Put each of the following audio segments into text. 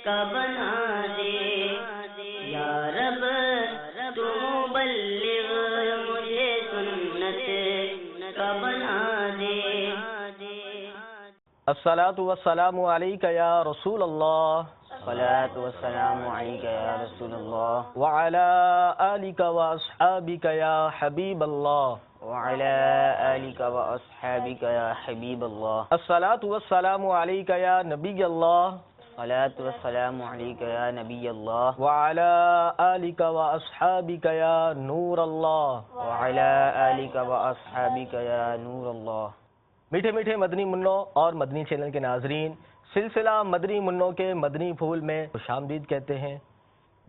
کا بنا دے یا رب تو مبلغ مجھے سنت کا بنا دے. الصلاۃ والسلام علیک یا رسول اللہ الصلاۃ والسلام علیک یا رسول اللہ وعلی آلک واصحابک یا حبیب اللہ وعلی آلک واصحابک یا حبیب اللہ. الصلاۃ والسلام علیک یا نبی اللہ الصلاۃ والسلام علیک یا نبی اللہ وعلی آلک واصحابک یا نور اللہ وعلی آلک واصحابک یا نور اللہ. میٹھے میٹھے مدنی منوں اور مدنی چینل کے ناظرین، سلسلہ مدنی منوں کے مدنی پھول میں خوش آمدید کہتے ہیں.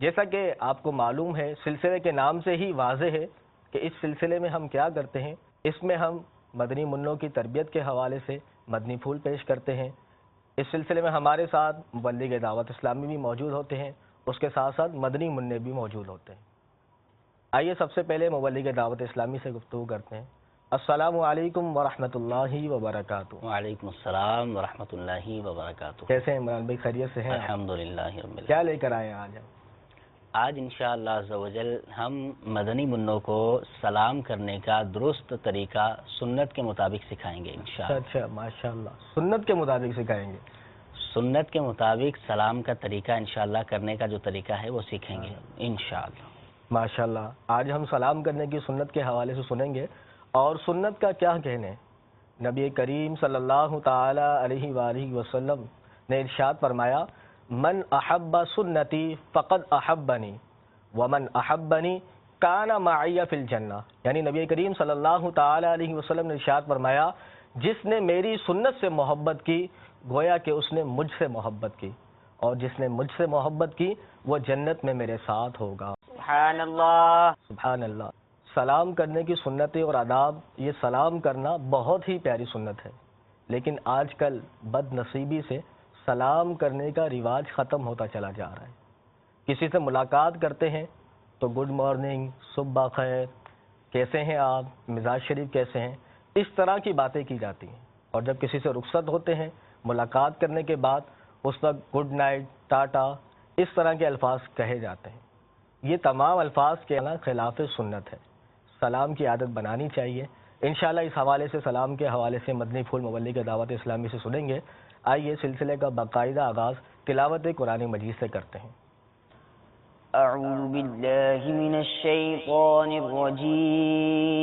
جیسا کہ آپ کو معلوم ہے، سلسلے کے نام سے ہی واضح ہے کہ اس سلسلے میں ہم کیا کرتے ہیں. اس میں ہم مدنی منوں کی تربیت کے حوالے سے مدنی پھول پیش کرتے ہیں. اس سلسلے میں ہمارے ساتھ مبلغ دعوت اسلامی بھی موجود ہوتے ہیں، اس کے ساتھ ساتھ مدنی منع بھی موجود ہوتے ہیں. آئیے سب سے پہلے مبلغ دعوت اسلامی سے گفتگو کرتے ہیں. السلام علیکم ورحمۃ اللہ وبرکاتہ. وعلیکم السلام ورحمۃ اللہ وبرکاتہ. کیسے ہیں عمران بھائی، خیریت سے ہیں؟ الحمدللہ رب العالمین. کیا لے کر آئے ہیں آج؟ آج انشاءاللہ عز و جل ہم مدنی منوں کو سلام کرنے کا درست طریقہ سنت کے مطابق سکھائیں گے انشاءاللہ. اچھا ماشاءاللہ، سنت کے مطابق سکھائیں گے. سنت کے مطابق سلام کا طریقہ انشاءاللہ کرنے کا جو طریقہ ہے وہ سیکھیں گے انشاءاللہ. ماشاءاللہ، آج ہم سلام کرنے کی سنت کے حوالے سے سنیں گے. اور سنت کا کیا کہنے، نبی کریم صلی اللہ تعالی علیہ وآلہ وسلم نے ارشاد فرمایا، من احب سنتی فقد احبنی ومن احبنی کان معی فی الجنہ. یعنی نبی کریم صلی اللہ تعالی علیہ وسلم نے ارشاد فرمایا، جس نے میری سنت سے محبت کی گویا کہ اس نے مجھ سے محبت کی، اور جس نے مجھ سے محبت کی وہ جنت میں میرے ساتھ ہوگا. سبحان اللہ. سبحان اللہ. سلام کرنے کی سنتیں اور آداب، یہ سلام کرنا بہت ہی پیاری سنت ہے، لیکن آج کل بد نصیبی سے سلام کرنے کا رواج ختم ہوتا چلا جا رہا ہے. کسی سے ملاقات کرتے ہیں تو گڈ مارننگ، صبح بخیر، کیسے ہیں آپ، مزاج شریف کیسے ہیں، اس طرح کی باتیں کی جاتی ہیں. اور جب کسی سے رخصت ہوتے ہیں ملاقات کرنے کے بعد، اس وقت گڈ نائٹ، ٹاٹا، اس طرح کے الفاظ کہے جاتے ہیں. یہ تمام الفاظ کے خلاف سنت ہے. سلام کی عادت بنانی چاہیے. انشاءاللہ اس حوالے سے، سلام کے حوالے سے مدنی پھول مبلغ دعوت اسلامی سے سنیں گے. آئیے سلسلے کا باقاعدہ آغاز تلاوت قرآن مجید سے کرتے ہیں. اعوذ باللہ من الشیطان الرجیم.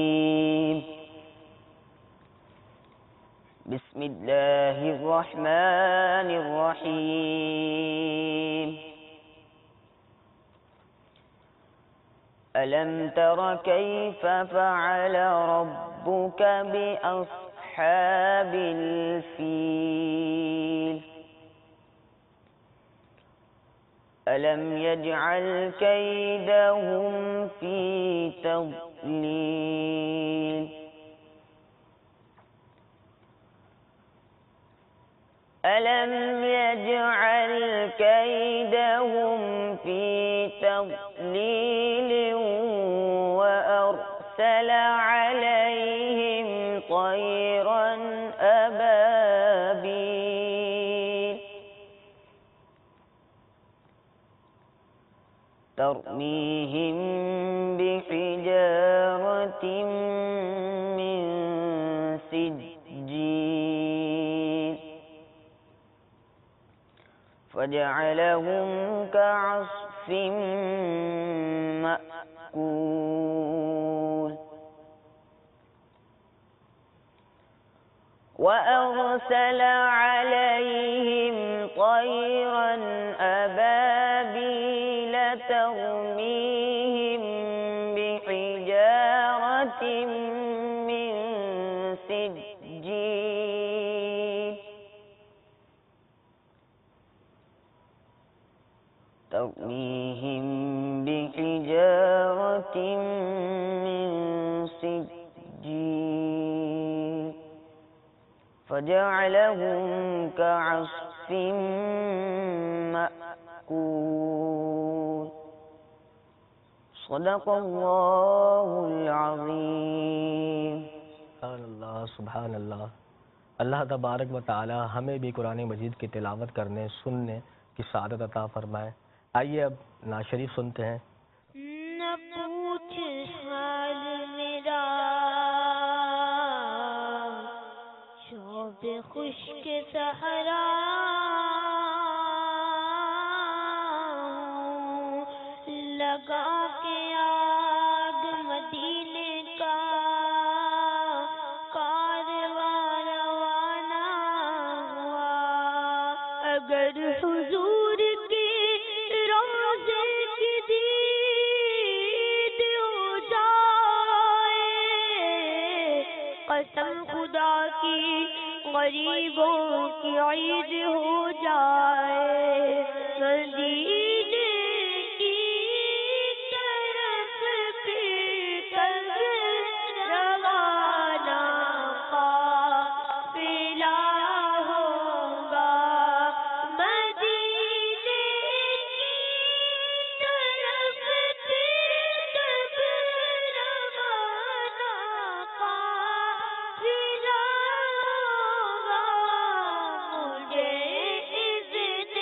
بسم اللہ الرحمن الرحیم. ألم تر كيف فعل ربك بأصحاب الفيل ألم يجعل كيدهم في تضليل ألم يجعل كيدهم في تضليل وأرسل عليهم طيرا أبابيل ترميهم بحجارة من سجيل فجعلهم كعصف مأكول وأرسل عليهم طيرا أبابيل ترميهم بحجارة من سجيل ترميهم بحجارة من سجيل فجعلهم كعصف مأكول صدق اللہ العظیم. سبحان اللہ، سبحان اللہ. اللہ تبارک و تعالی ہمیں بھی قرآن مجید کی تلاوت کرنے، سننے کی سعادت عطا فرمائے. آئیے اب نعت شریف سنتے ہیں. نہ پوچھ حال میرا شوق خشک صحرا لگا کے آگ مدینے کا کارواں روانہ ہوا. اگر حضور کی روضے کی دید ہو جائے قسم خدا کی غریبوں کی عید ہو جائے. مدینے کی طرف پھر کب روانہ قافلہ ہوگا. مدینے کی طرف پھر کب روانہ قافلہ ہوگا. مجھے اذن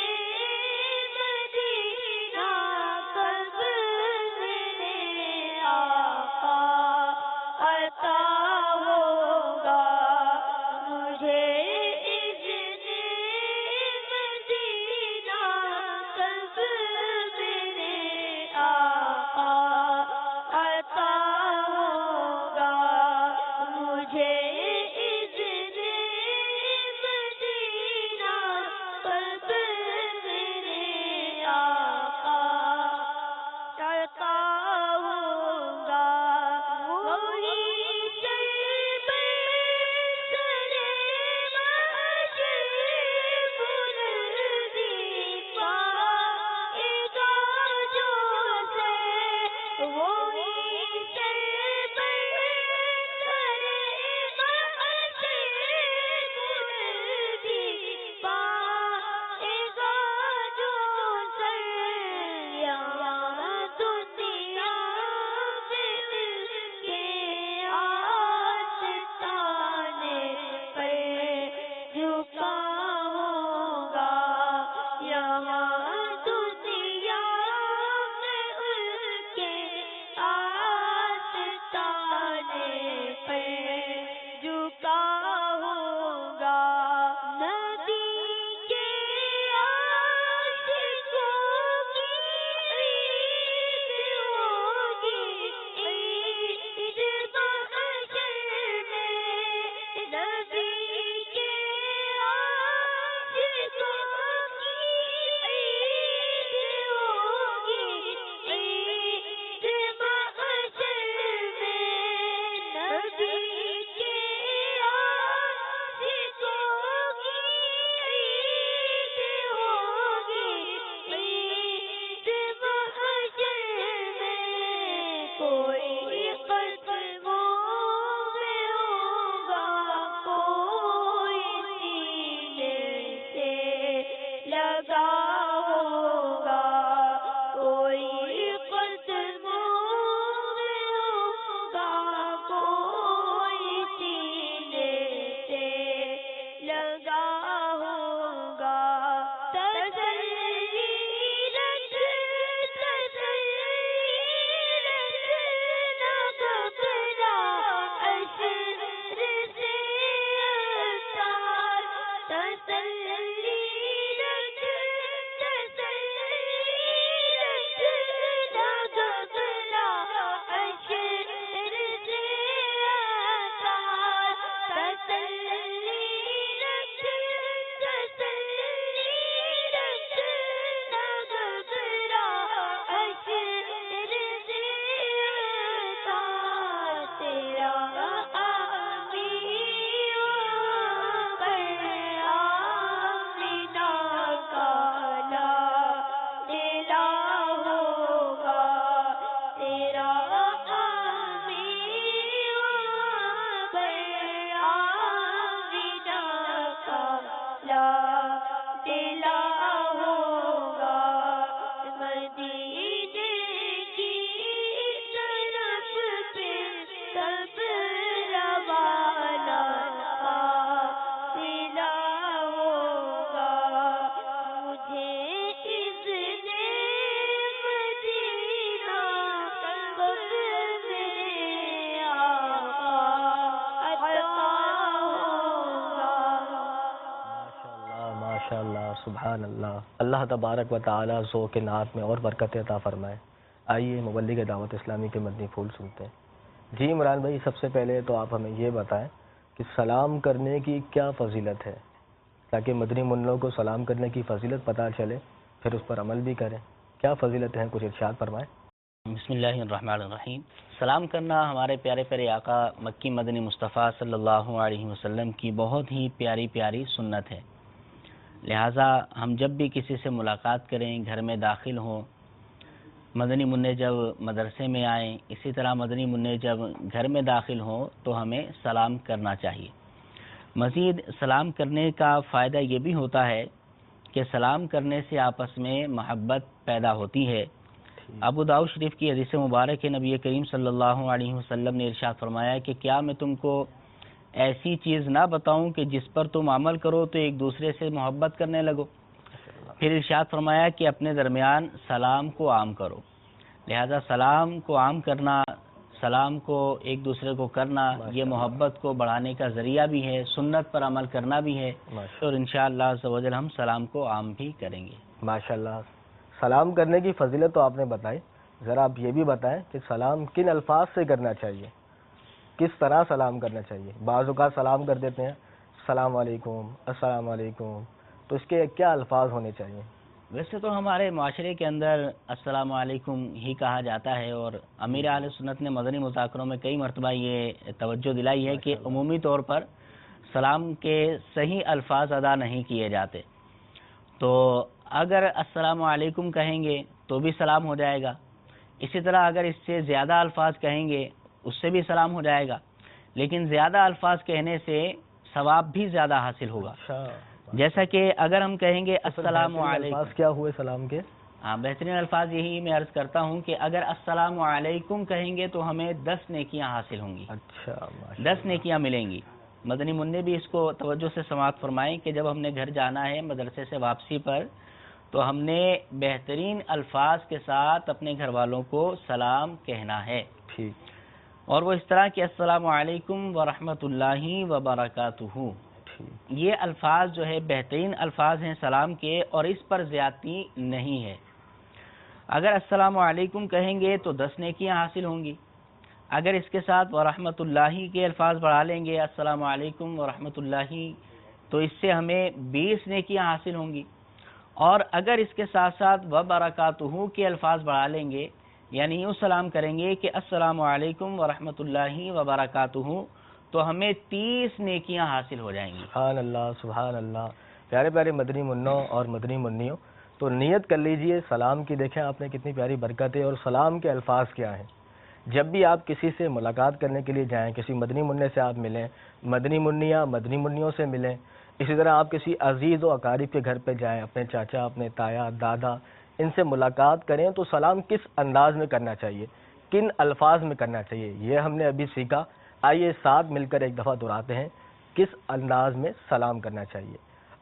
سبحان اللہ. اللہ تبارک و تعالی ذوق نعت میں اور برکت عطا فرمائے. آئیے مبلغ دعوت اسلامی کے مدنی پھول سنتے ہیں. جی عمران بھائی، سب سے پہلے تو آپ ہمیں یہ بتائیں کہ سلام کرنے کی کیا فضیلت ہے، تاکہ مدنی منوں کو سلام کرنے کی فضیلت پتہ چلے، پھر اس پر عمل بھی کریں. کیا فضیلت ہیں، کچھ ارشاد فرمائیں. بسم اللہ الرحمن الرحیم. سلام کرنا ہمارے پیارے پیارے آقا مکی مدنی مصطفیٰ صلی اللہ علیہ وسلم کی بہت ہی پیاری پیاری سنت ہے. لہٰذا ہم جب بھی کسی سے ملاقات کریں، گھر میں داخل ہوں، مدنی منع جب مدرسے میں آئیں، اسی طرح مدنی منع جب گھر میں داخل ہوں تو ہمیں سلام کرنا چاہیے. مزید سلام کرنے کا فائدہ یہ بھی ہوتا ہے کہ سلام کرنے سے آپس میں محبت پیدا ہوتی ہے. ابو داؤد شریف کی حدیث مبارک ہے، نبی کریم صلی اللہ علیہ وسلم نے ارشاد فرمایا کہ کیا میں تم کو ایسی چیز نہ بتاؤں کہ جس پر تم عمل کرو تو ایک دوسرے سے محبت کرنے لگو. پھر ارشاد فرمایا کہ اپنے درمیان سلام کو عام کرو. لہذا سلام کو عام کرنا، سلام کو ایک دوسرے کو کرنا، یہ محبت کو بڑھانے کا ذریعہ بھی ہے، سنت پر عمل کرنا بھی ہے، اور انشاءاللہ عز و جل ہم سلام کو عام بھی کریں گے. ماشاءاللہ. سلام کرنے کی فضیلت تو آپ نے بتائی، ذرا آپ یہ بھی بتائیں کہ سلام کن الفاظ سے کرنا چاہیے، کس طرح سلام کرنا چاہیے. بعض اوقات سلام کر دیتے ہیں السلام علیکم، السلام علیکم، تو اس کے کیا الفاظ ہونے چاہیے؟ ویسے تو ہمارے معاشرے کے اندر السلام علیکم ہی کہا جاتا ہے، اور امیر اہل سنت نے مدنی مذاکروں میں کئی مرتبہ یہ توجہ دلائی ہے کہ عمومی طور پر سلام کے صحیح الفاظ ادا نہیں کیے جاتے. تو اگر السلام علیکم کہیں گے تو بھی سلام ہو جائے گا، اسی طرح اگر اس سے زیادہ الفاظ کہیں گے اس سے بھی سلام ہو جائے گا، لیکن زیادہ الفاظ کہنے سے ثواب بھی زیادہ حاصل ہوگا. جیسا کہ اگر ہم کہیں گے السلام علیکم، الفاظ کیا ہوئے سلام کے؟ ہاں، بہترین الفاظ یہی میں عرض کرتا ہوں کہ اگر السلام علیکم کہیں گے تو ہمیں 10 نیکیاں حاصل ہوں گی. اچھا، 10 نیکیاں ملیں گی. مدنی منع بھی اس کو توجہ سے سماعت فرمائیں کہ جب ہم نے گھر جانا ہے مدرسے سے واپسی پر، تو ہم نے بہترین الفاظ کے ساتھ اپنے گھر والوں کو سلام کہنا ہے. ٹھیک. اور وہ اس طرح کہ السلام علیکم ورحمۃ اللہ وبرکاتہ. یہ الفاظ جو ہے بہترین الفاظ ہیں سلام کے، اور اس پر زیادتی نہیں ہے. اگر السلام علیکم کہیں گے تو 10 نیکیاں حاصل ہوں گی. اگر اس کے ساتھ ورحمۃ اللہ کے الفاظ بڑھا لیں گے السلام علیکم ورحمۃ اللہ، تو اس سے ہمیں 20 نیکیاں حاصل ہوں گی. اور اگر اس کے ساتھ ساتھ وبرکاتہ کے الفاظ بڑھا لیں گے، یعنی یوں سلام کریں گے کہ السلام علیکم ورحمۃ اللہ وبرکاتہ، تو ہمیں 30 نیکیاں حاصل ہو جائیں گی. سبحان اللہ، سبحان اللہ. پیارے پیارے مدنی منوں اور مدنی منیوں، تو نیت کر لیجئے سلام کی. دیکھیں آپ نے کتنی پیاری برکت ہے، اور سلام کے الفاظ کیا ہیں. جب بھی آپ کسی سے ملاقات کرنے کے لیے جائیں، کسی مدنی منع سے آپ ملیں، مدنی منیا مدنی منیوں سے ملیں، اسی طرح آپ کسی عزیز و اقارب کے گھر پہ جائیں، اپنے چاچا، اپنے تایا، دادا، ان سے ملاقات کریں، تو سلام کس انداز میں کرنا چاہیے، کن الفاظ میں کرنا چاہیے، یہ ہم نے ابھی سیکھا. آئیے ساتھ مل کر ایک دفعہ دہراتے ہیں کس انداز میں سلام کرنا چاہیے.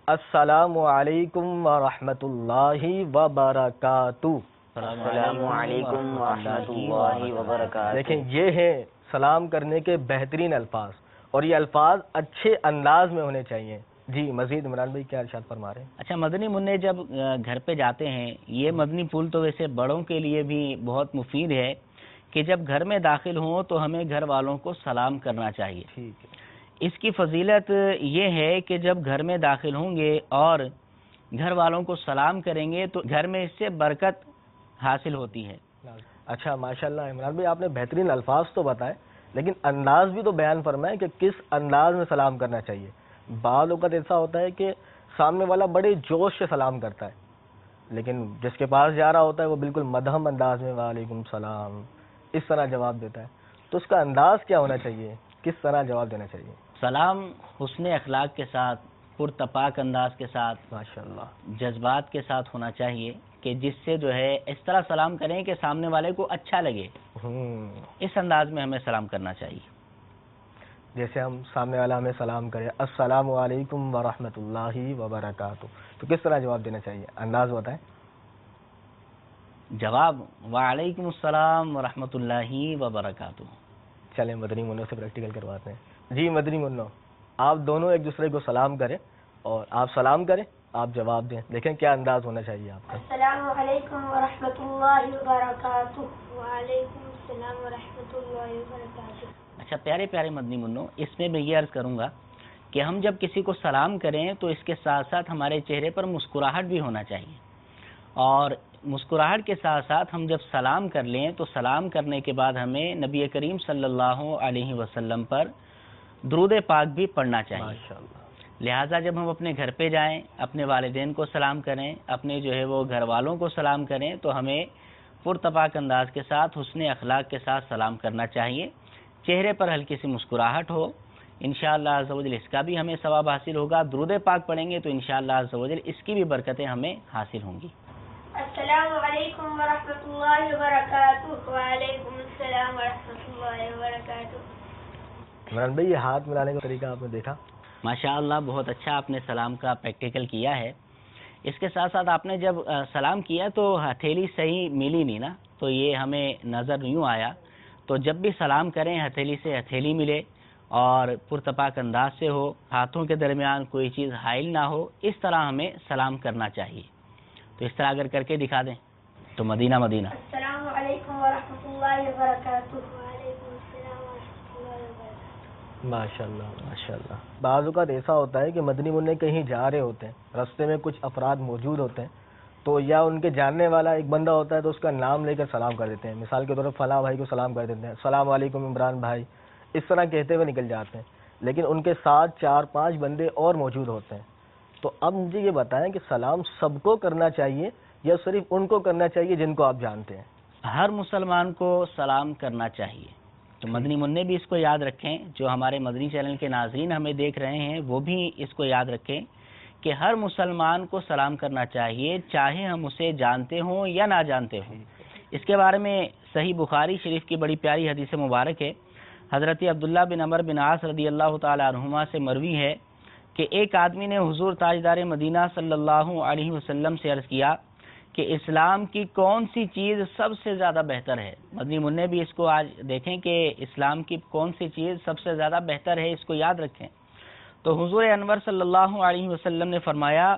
السلام علیکم ورحمۃ اللہ وبرکاتہ. السلام علیکم ورحمۃ اللہ وبرکاتہ. دیکھیں یہ ہیں سلام کرنے کے بہترین الفاظ، اور یہ الفاظ اچھے انداز میں ہونے چاہیے. جی مزید عمران بھائی کیا ارشاد فرما رہے ہیں؟ اچھا، مدنی منع جب گھر پہ جاتے ہیں، یہ مدنی پھول تو ویسے بڑوں کے لیے بھی بہت مفید ہے کہ جب گھر میں داخل ہوں تو ہمیں گھر والوں کو سلام کرنا چاہیے. ٹھیک ہے. اس کی فضیلت یہ ہے کہ جب گھر میں داخل ہوں گے اور گھر والوں کو سلام کریں گے تو گھر میں اس سے برکت حاصل ہوتی ہے. اچھا ماشاءاللہ عمران بھائی، آپ نے بہترین الفاظ تو بتائے، لیکن انداز بھی تو بیان فرمائیں کہ کس انداز میں سلام کرنا چاہیے. بعض اوقات ایسا ہوتا ہے کہ سامنے والا بڑے جوش سے سلام کرتا ہے، لیکن جس کے پاس جا رہا ہوتا ہے وہ بالکل مدھم انداز میں وعلیکم السلام اس طرح جواب دیتا ہے. تو اس کا انداز کیا ہونا چاہیے، کس طرح جواب دینا چاہیے؟ سلام حسن اخلاق کے ساتھ، پرتپاک انداز کے ساتھ، ماشاءاللہ جذبات کے ساتھ ہونا چاہیے، کہ جس سے جو ہے اس طرح سلام کریں کہ سامنے والے کو اچھا لگے. اس انداز میں ہمیں سلام کرنا چاہیے. جیسے ہم سامنے والا ہمیں سلام کرے السلام علیکم ورحمۃ اللہ وبرکاتہ، تو کس طرح جواب دینا چاہیے، انداز بتائیں. جواب وعلیکم السلام ورحمۃ اللہ وبرکاتہ. چلیں مدنی منوں سے پریکٹیکل کرواتے ہیں. جی مدنی منوں، آپ دونوں ایک دوسرے کو سلام کریں، اور آپ سلام کریں آپ جواب دیں. دیکھیں کیا انداز ہونا چاہیے آپ کا. السلام علیکم ورحمۃ اللہ وبرکاتہ. وعلیکم السلام ورحمۃ اللہ وبرکاتہ. اچھا پیارے پیارے مدنی منوں، اس میں یہ عرض کروں گا کہ ہم جب کسی کو سلام کریں تو اس کے ساتھ ساتھ ہمارے چہرے پر مسکراہٹ بھی ہونا چاہیے، اور مسکراہٹ کے ساتھ ساتھ ہم جب سلام کر لیں تو سلام کرنے کے بعد ہمیں نبی کریم صلی اللہ علیہ وسلم پر درود پاک بھی پڑھنا چاہیے. ماشاءاللہ. لہٰذا جب ہم اپنے گھر پہ جائیں، اپنے والدین کو سلام کریں، اپنے جو ہے وہ گھر والوں کو سلام کریں، تو ہمیں پرتپاک انداز کے ساتھ، حسن اخلاق کے ساتھ سلام کرنا چاہیے. چہرے پر ہلکی سی مسکراہٹ ہو، انشاءاللہ عز و جل اس کا بھی ہمیں ثواب حاصل ہوگا. درود پاک پڑھیں گے تو انشاءاللہ عز و جل اس کی بھی برکتیں ہمیں حاصل ہوں گی. السلام علیکم ورحمۃ اللہ وبرکاتہ. وعلیکم السلام ورحمۃ اللہ وبرکاتہ. عمران بھائی یہ ہاتھ ملانے کا طریقہ آپ نے دیکھا؟ ماشاءاللہ بہت اچھا آپ نے سلام کا پریکٹیکل کیا ہے. اس کے ساتھ ساتھ آپ نے جب سلام کیا تو ہتھیلی صحیح ملی نہیں نا، تو یہ ہمیں نظر یوں آیا. تو جب بھی سلام کریں ہتھیلی سے ہتھیلی ملے اور پرتپاک انداز سے ہو، ہاتھوں کے درمیان کوئی چیز حائل نہ ہو، اس طرح ہمیں سلام کرنا چاہیے. تو اس طرح اگر کر کے دکھا دیں تو مدینہ مدینہ. السلام علیکم ورحمۃ اللہ وبرکاتہ. وعلیکم السلام ورحمۃ اللہ وبرکاتہ. ماشاءاللہ ماشاءاللہ. بعض اوقات ایسا ہوتا ہے کہ مدنی منع کہیں جا رہے ہوتے ہیں، راستے میں کچھ افراد موجود ہوتے ہیں، تو یا ان کے جاننے والا ایک بندہ ہوتا ہے تو اس کا نام لے کر سلام کر دیتے ہیں. مثال کے طور پر فلاں بھائی کو سلام کر دیتے ہیں، السلام علیکم عمران بھائی، اس طرح کہتے ہوئے نکل جاتے ہیں. لیکن ان کے ساتھ 4-5 بندے اور موجود ہوتے ہیں. تو اب مجھے یہ بتائیں کہ سلام سب کو کرنا چاہیے یا صرف ان کو کرنا چاہیے جن کو آپ جانتے ہیں؟ ہر مسلمان کو سلام کرنا چاہیے. تو مدنی منع بھی اس کو یاد رکھیں، جو ہمارے مدنی چینل کے ناظرین ہمیں دیکھ رہے ہیں وہ بھی اس کو یاد رکھیں کہ ہر مسلمان کو سلام کرنا چاہیے، چاہے ہم اسے جانتے ہوں یا نہ جانتے ہوں. اس کے بارے میں صحیح بخاری شریف کی بڑی پیاری حدیث مبارک ہے. حضرت عبداللہ بن عمر بن عاص رضی اللہ تعالی عنہما سے مروی ہے کہ ایک آدمی نے حضور تاجدار مدینہ صلی اللہ علیہ وسلم سے عرض کیا کہ اسلام کی کون سی چیز سب سے زیادہ بہتر ہے. مدنی منع بھی اس کو آج دیکھیں کہ اسلام کی کون سی چیز سب سے زیادہ بہتر ہے، اس کو یاد رکھیں. تو حضور انور صلی اللہ علیہ وسلم نے فرمایا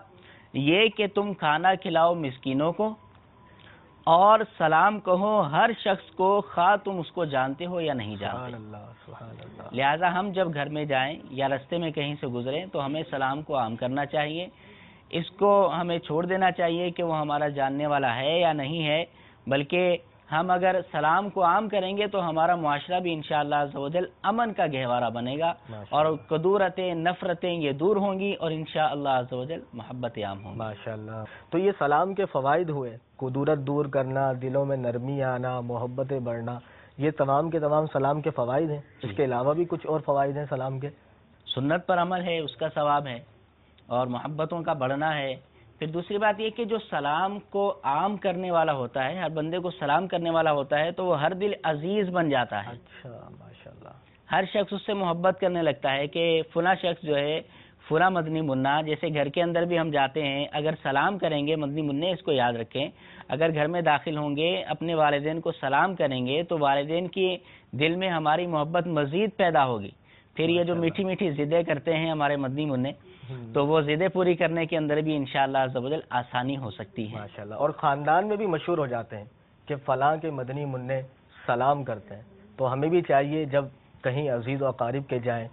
یہ کہ تم کھانا کھلاؤ مسکینوں کو اور سلام کہو ہر شخص کو، خواہ تم اس کو جانتے ہو یا نہیں جانتے. سبحان اللہ. لہٰذا ہم جب گھر میں جائیں یا راستے میں کہیں سے گزریں تو ہمیں سلام کو عام کرنا چاہیے. اس کو ہمیں چھوڑ دینا چاہیے کہ وہ ہمارا جاننے والا ہے یا نہیں ہے، بلکہ ہم اگر سلام کو عام کریں گے تو ہمارا معاشرہ بھی انشاءاللہ عز و جل امن کا گہوارہ بنے گا اور کدورتیں نفرتیں یہ دور ہوں گی اور انشاءاللہ عز و جل محبت عام ہوں گی. ماشاءاللہ. تو یہ سلام کے فوائد ہوئے، کدورت دور کرنا، دلوں میں نرمی آنا، محبتیں بڑھنا، یہ تمام کے تمام سلام کے فوائد ہیں. اس کے علاوہ بھی کچھ اور فوائد ہیں سلام کے؟ سنت پر عمل ہے، اس کا ثواب ہے، اور محبتوں کا بڑھنا ہے. پھر دوسری بات یہ کہ جو سلام کو عام کرنے والا ہوتا ہے، ہر بندے کو سلام کرنے والا ہوتا ہے، تو وہ ہر دل عزیز بن جاتا ہے. اچھا ماشاءاللہ. ہر شخص اس سے محبت کرنے لگتا ہے کہ فلاں شخص جو ہے فلاں مدنی منا. جیسے گھر کے اندر بھی ہم جاتے ہیں، اگر سلام کریں گے، مدنی منع اس کو یاد رکھیں، اگر گھر میں داخل ہوں گے اپنے والدین کو سلام کریں گے تو والدین کی دل میں ہماری محبت مزید پیدا ہوگی. پھر یہ جو میٹھی میٹھی ضدیں کرتے ہیں ہمارے مدنی منع، تو وہ ضدیں پوری کرنے کے اندر بھی انشاءاللہ عز و جل آسانی ہو سکتی ہے. ماشاءاللہ. اور خاندان میں بھی مشہور ہو جاتے ہیں کہ فلاں کے مدنی منع سلام کرتے ہیں. تو ہمیں بھی چاہیے جب کہیں عزیز و اقارب کے جائیں،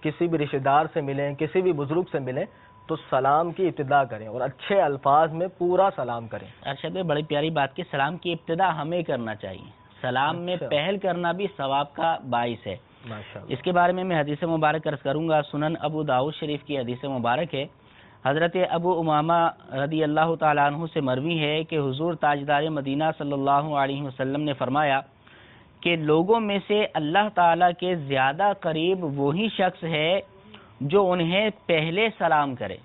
کسی بھی رشتہ دار سے ملیں، کسی بھی بزرگ سے ملیں، تو سلام کی ابتدا کریں اور اچھے الفاظ میں پورا سلام کریں. ارشد بھائی بڑی پیاری بات کہ سلام کی ابتدا ہمیں کرنا چاہیے. سلام میں پہل کرنا بھی ثواب کا باعث ہے. اس کے بارے میں حدیث مبارک عرض کروں گا. سنن ابو داؤد شریف کی حدیث مبارک ہے. حضرت ابو امامہ رضی اللہ تعالیٰ عنہ سے مروی ہے کہ حضور تاجدار مدینہ صلی اللہ علیہ وسلم نے فرمایا کہ لوگوں میں سے اللہ تعالیٰ کے زیادہ قریب وہی شخص ہے جو انہیں پہلے سلام کرے.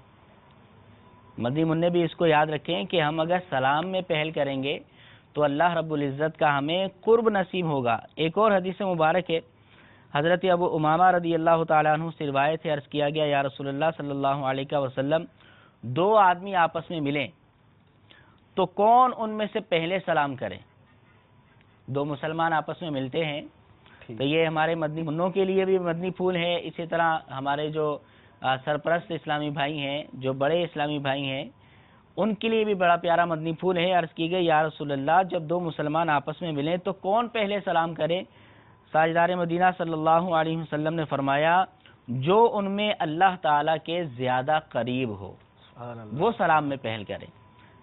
مدنی منع بھی اس کو یاد رکھیں کہ ہم اگر سلام میں پہل کریں گے تو اللہ رب العزت کا ہمیں قرب نصیب ہوگا. ایک اور حدیث مبارک ہے. حضرت ابو امامہ رضی اللہ تعالیٰ عنہ سے روایت ہے، عرض کیا گیا یا رسول اللہ صلی اللہ علیہ وسلم، دو آدمی آپس میں ملیں تو کون ان میں سے پہلے سلام کرے؟ دو مسلمان آپس میں ملتے ہیں تو یہ ہمارے مدنی منوں کے لیے بھی مدنی پھول ہے. اسی طرح ہمارے جو سرپرست اسلامی بھائی ہیں، جو بڑے اسلامی بھائی ہیں، ان کے لیے بھی بڑا پیارا مدنی پھول ہے۔ عرض کی گئی یا رسول اللہ، جب دو مسلمان آپس میں ملیں تو کون پہلے سلام کرے؟ تاجدار مدینہ صلی اللہ علیہ وسلم نے فرمایا جو ان میں اللہ تعالیٰ کے زیادہ قریب ہو وہ سلام میں پہل کرے،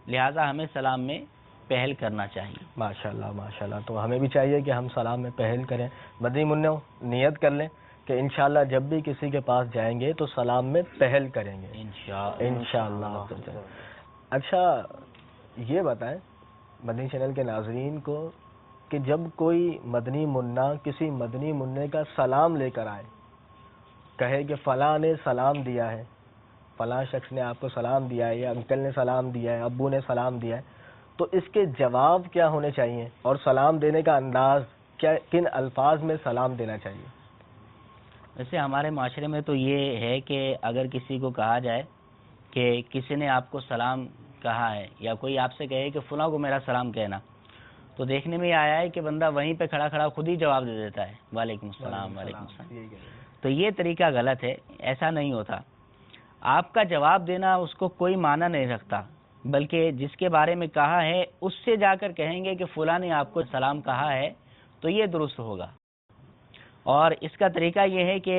لہٰذا ہمیں سلام میں پہل کرنا چاہیے۔ ماشاءاللہ ماشاءاللہ، تو ہمیں بھی چاہیے کہ ہم سلام میں پہل کریں۔ مدنی منوں نیت کر لیں کہ انشاءاللہ جب بھی کسی کے پاس جائیں گے تو سلام میں پہل کریں گے انشاءاللہ۔ اچھا یہ بتائیں مدنی چینل کے ناظرین کو کہ جب کوئی مدنی منا کسی مدنی منع کا سلام لے کر آئے، کہے کہ فلاں نے سلام دیا ہے، فلاں شخص نے آپ کو سلام دیا ہے، یا انکل نے سلام دیا ہے، ابو نے سلام دیا ہے، تو اس کے جواب کیا ہونے چاہیے اور سلام دینے کا انداز کیا، کن الفاظ میں سلام دینا چاہیے؟ ویسے ہمارے معاشرے میں تو یہ ہے کہ اگر کسی کو کہا جائے کہ کسی نے آپ کو سلام کہا ہے یا کوئی آپ سے کہے کہ فلاں کو میرا سلام کہنا، تو دیکھنے میں آیا ہے کہ بندہ وہیں پہ کھڑا کھڑا خود ہی جواب دے دیتا ہے وعلیکم السلام وعلیکم السلام۔ تو یہ طریقہ غلط ہے، ایسا نہیں ہوتا۔ آپ کا جواب دینا اس کو کوئی معنی نہیں رکھتا، بلکہ جس کے بارے میں کہا ہے اس سے جا کر کہیں گے کہ فلاں نے آپ کو سلام کہا ہے، تو یہ درست ہوگا۔ اور اس کا طریقہ یہ ہے کہ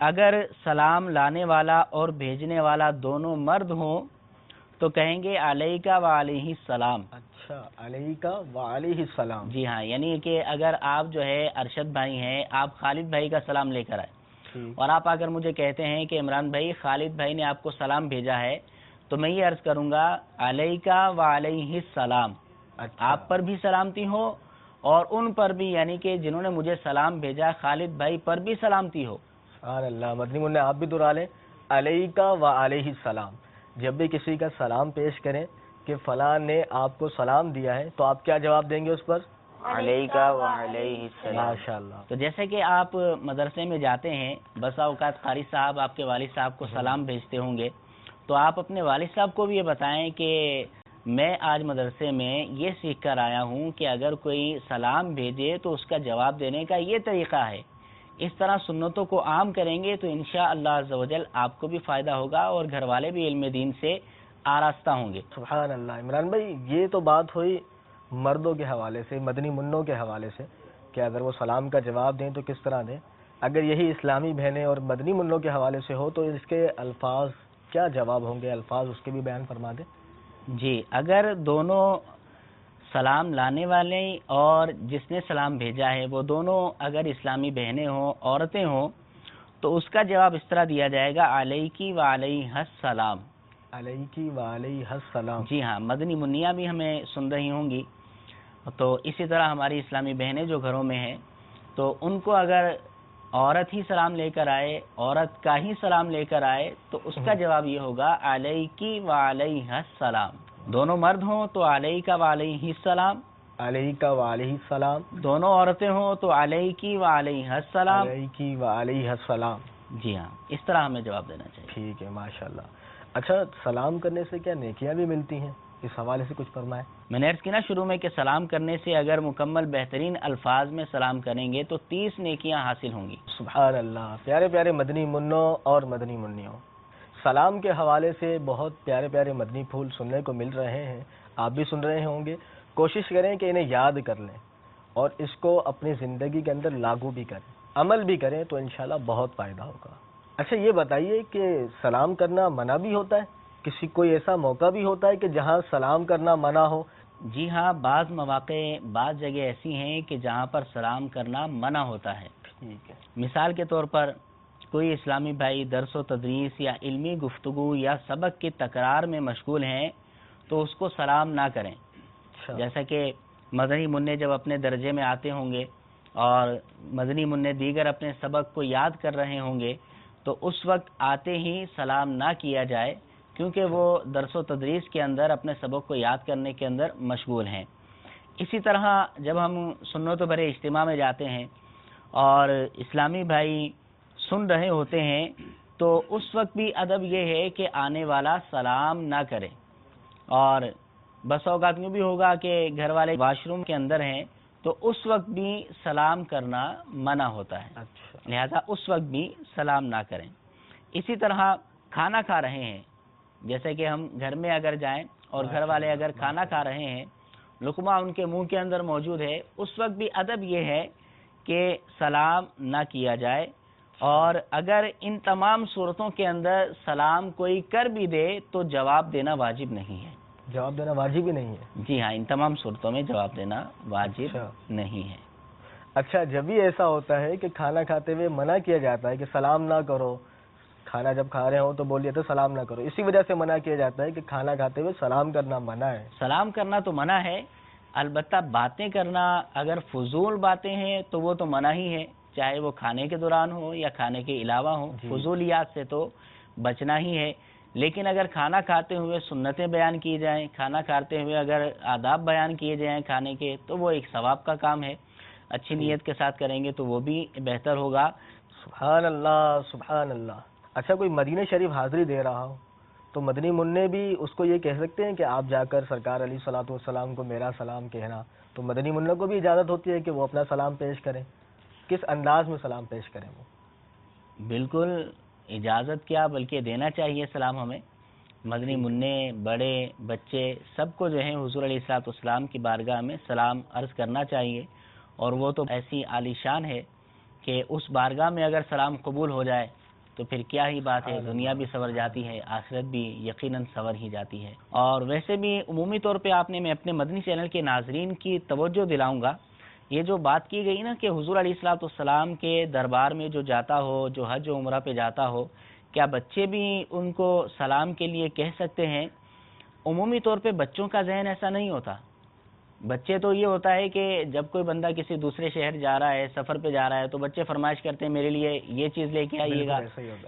اگر سلام لانے والا اور بھیجنے والا دونوں مرد ہوں تو کہیں گے علیکہ و علیہ السلام۔ اچھا، علیکہ و علیہ السلام۔ جی ہاں، یعنی کہ اگر آپ جو ہے ارشد بھائی ہیں، آپ خالد بھائی کا سلام لے کر آئے اور آپ اگر مجھے کہتے ہیں کہ عمران بھائی خالد بھائی نے آپ کو سلام بھیجا ہے، تو میں یہ عرض کروں گا علیکہ و علیہ السلام، آپ پر بھی سلامتی ہو اور ان پر بھی، یعنی کہ جنہوں نے مجھے سلام بھیجا خالد بھائی پر بھی سلامتی ہو۔ سبحان اللہ، مدنی منع آپ بھی دہرا لیں علیکہ و علیہ السلام۔ جب بھی کسی کا سلام پیش کریں کہ فلاں نے آپ کو سلام دیا ہے تو آپ کیا جواب دیں گے اس پر؟ علیکہ و علیہ السلام۔ ماشاءاللہ۔ تو جیسے کہ آپ مدرسے میں جاتے ہیں، بسا اوقات قاری صاحب آپ کے والد صاحب کو سلام بھیجتے ہوں گے، تو آپ اپنے والد صاحب کو بھی یہ بتائیں کہ میں آج مدرسے میں یہ سیکھ کر آیا ہوں کہ اگر کوئی سلام بھیجے تو اس کا جواب دینے کا یہ طریقہ ہے۔ اس طرح سنتوں کو عام کریں گے تو انشاءاللہ عز و جل آپ کو بھی فائدہ ہوگا اور گھر والے بھی علم دین سے آراستہ ہوں گے۔ سبحان اللہ۔ عمران بھائی یہ تو بات ہوئی مردوں کے حوالے سے، مدنی منوں کے حوالے سے، کہ اگر وہ سلام کا جواب دیں تو کس طرح دیں۔ اگر یہی اسلامی بہنیں اور مدنی منوں کے حوالے سے ہو تو اس کے الفاظ کیا جواب ہوں گے، الفاظ اس کے بھی بیان فرما دیں۔ جی، اگر دونوں سلام لانے والے اور جس نے سلام بھیجا ہے وہ دونوں اگر اسلامی بہنیں ہوں، عورتیں ہوں، تو اس کا جواب اس طرح دیا جائے گا علیکی و علیہ السلام۔ علیکی و علیہ السلام۔ جی ہاں، مدنی منیاں بھی ہمیں سن رہی ہوں گی، تو اسی طرح ہماری اسلامی بہنیں جو گھروں میں ہیں تو ان کو اگر عورت ہی سلام لے کر آئے، عورت کا ہی سلام لے کر آئے، تو اس کا جواب یہ ہوگا علیکی و علیہ السلام۔ دونوں مرد ہوں تو علیکہ و علیہ السلام، علیکہ و علیہ السلام۔ دونوں عورتیں ہوں تو علیکی و علیہ السلام، علیکی و علیہ السلام۔ جی ہاں، اس طرح ہمیں جواب دینا چاہیے۔ ٹھیک ہے، ماشاءاللہ۔ اچھا، سلام کرنے سے کیا نیکیاں بھی ملتی ہیں؟ اس حوالے سے کچھ فرمائیں۔ میں نے عرض کی نا شروع میں کہ سلام کرنے سے اگر مکمل بہترین الفاظ میں سلام کریں گے تو 30 نیکیاں حاصل ہوں گی۔ سبحان اللہ۔ پیارے پیارے مدنی منوں اور مدنی منیوں، سلام کے حوالے سے بہت پیارے پیارے مدنی پھول سننے کو مل رہے ہیں، آپ بھی سن رہے ہوں گے۔ کوشش کریں کہ انہیں یاد کر لیں اور اس کو اپنی زندگی کے اندر لاگو بھی کریں، عمل بھی کریں تو انشاءاللہ بہت فائدہ ہوگا۔ اچھا یہ بتائیے کہ سلام کرنا منع بھی ہوتا ہے؟ کسی کوئی ایسا موقع بھی ہوتا ہے کہ جہاں سلام کرنا منع ہو؟ جی ہاں، بعض مواقع بعض جگہ ایسی ہیں کہ جہاں پر سلام کرنا منع ہوتا ہے۔ ٹھیک ہے۔ مثال کے طور پر کوئی اسلامی بھائی درس و تدریس یا علمی گفتگو یا سبق کی تکرار میں مشغول ہیں تو اس کو سلام نہ کریں۔ جیسا کہ مدنی منع جب اپنے درجے میں آتے ہوں گے اور مدنی منع دیگر اپنے سبق کو یاد کر رہے ہوں گے تو اس وقت آتے ہی سلام نہ کیا جائے، کیونکہ وہ درس و تدریس کے اندر اپنے سبق کو یاد کرنے کے اندر مشغول ہیں۔ اسی طرح جب ہم سنت و بھرے اجتماع میں جاتے ہیں اور اسلامی بھائی سن رہے ہوتے ہیں تو اس وقت بھی ادب یہ ہے کہ آنے والا سلام نہ کرے، اور بس اوقات یوں بھی ہوگا کہ گھر والے واش روم کے اندر ہیں تو اس وقت بھی سلام کرنا منع ہوتا ہے، لہذا اس وقت بھی سلام نہ کریں۔ اسی طرح کھانا کھا رہے ہیں، جیسے کہ ہم گھر میں اگر جائیں اور گھر والے اگر کھانا کھا رہے ہیں، لقمہ ان کے منہ کے اندر موجود ہے، اس وقت بھی ادب یہ ہے کہ سلام نہ کیا جائے، اور اگر ان تمام صورتوں کے اندر سلام کوئی کر بھی دے تو جواب دینا واجب نہیں ہے۔ جواب دینا واجب ہی نہیں ہے؟ جی ہاں، ان تمام صورتوں میں جواب دینا واجب نہیں ہے۔ اچھا، جب بھی ایسا ہوتا ہے کہ کھانا کھاتے ہوئے منع کیا جاتا ہے کہ سلام نہ کرو، کھانا جب کھا رہے ہو تو بولیے تو سلام نہ کرو، اسی وجہ سے منع کیا جاتا ہے کہ کھانا کھاتے ہوئے سلام کرنا منع ہے۔ سلام کرنا تو منع ہے، البتہ باتیں کرنا اگر فضول باتیں ہیں تو وہ تو منع ہی ہے، چاہے وہ کھانے کے دوران ہو یا کھانے کے علاوہ ہو، فضولیات سے تو بچنا ہی ہے۔ لیکن اگر کھانا کھاتے ہوئے سنتیں بیان کی جائیں، کھانا کھاتے ہوئے اگر آداب بیان کیے جائیں کھانے کے، تو وہ ایک ثواب کا کام ہے، اچھی نیت کے ساتھ کریں گے تو وہ بھی بہتر ہوگا۔ سبحان اللہ، سبحان اللہ۔ اچھا، کوئی مدینہ شریف حاضری دے رہا ہو تو مدنی منع بھی اس کو یہ کہہ سکتے ہیں کہ آپ جا کر سرکار علیہ الصلوۃ والسلام کو میرا سلام کہنا، تو مدنی منع کو بھی اجازت ہوتی ہے کہ وہ اپنا سلام پیش کریں؟ کس انداز میں سلام پیش کریں وہ؟ بالکل اجازت کیا بلکہ دینا چاہیے سلام ہمیں۔ مدنی منع، بڑے بچے سب کو جو ہے حضور علیہ الصلوۃ والسلام کی بارگاہ میں سلام عرض کرنا چاہیے، اور وہ تو ایسی عالی شان ہے کہ اس بارگاہ میں اگر سلام قبول ہو جائے تو پھر کیا ہی بات ہے، دنیا بھی سنور جاتی ہے، آخرت بھی یقیناً سنور ہی جاتی ہے۔ اور ویسے بھی عمومی طور پہ میں اپنے مدنی چینل کے ناظرین کی توجہ دلاؤں گا، یہ جو بات کی گئی نا کہ حضور علیہ الصلوۃ والسلام کے دربار میں جو جاتا ہو، جو حج و عمرہ پہ جاتا ہو، کیا بچے بھی ان کو سلام کے لیے کہہ سکتے ہیں؟ عمومی طور پہ بچوں کا ذہن ایسا نہیں ہوتا، بچے تو یہ ہوتا ہے کہ جب کوئی بندہ کسی دوسرے شہر جا رہا ہے، سفر پہ جا رہا ہے، تو بچے فرمائش کرتے ہیں میرے لیے یہ چیز لے کے آئیے گا،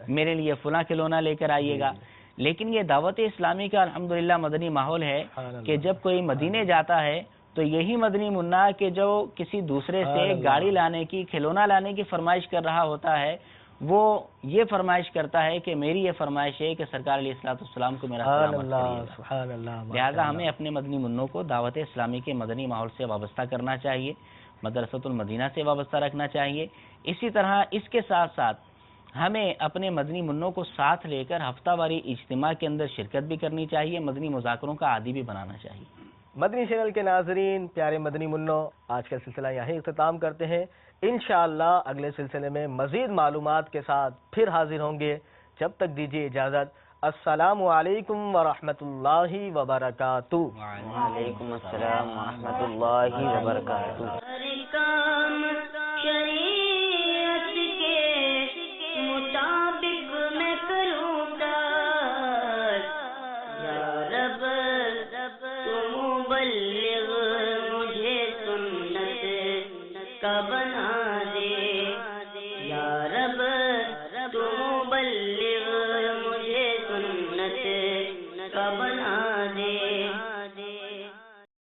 میرے لیے فلاں کھلونا لے کر آئیے گا۔ لیکن یہ دعوت اسلامی کا الحمدللہ مدنی ماحول ہے کہ جب کوئی مدینے جاتا ہے تو یہی مدنی منا کہ جو کسی دوسرے سے گاڑی لانے کی، کھلونا لانے کی فرمائش کر رہا ہوتا ہے، وہ یہ فرمائش کرتا ہے کہ میری یہ فرمائش ہے کہ سرکار علیہ الصلوۃ والسلام کو میرا سلام عرض کریے گا۔ لہٰذا ہمیں اپنے مدنی منوں کو دعوت اسلامی کے مدنی ماحول سے وابستہ کرنا چاہیے، مدرسۃ المدینہ سے وابستہ رکھنا چاہیے۔ اسی طرح اس کے ساتھ ساتھ ہمیں اپنے مدنی منوں کو ساتھ لے کر ہفتہ واری اجتماع کے اندر شرکت بھی کرنی چاہیے، مدنی مذاکروں کا عادی بھی بنانا چاہیے۔ مدنی چینل کے ناظرین، پیارے مدنی منوں، آج کا سلسلہ یہیں اختتام کرتے ہیں۔ انشاءاللہ اگلے سلسلے میں مزید معلومات کے ساتھ پھر حاضر ہوں گے، جب تک دیجیے اجازت۔ السلام علیکم ورحمۃ اللہ وبرکاتہ۔ وعلیکم السلام ورحمۃ اللہ وبرکاتہ۔ ہر کام شریعت کے مطابق میں کروں گا، یا رب تو مبلغ مجھے سنت کا بنا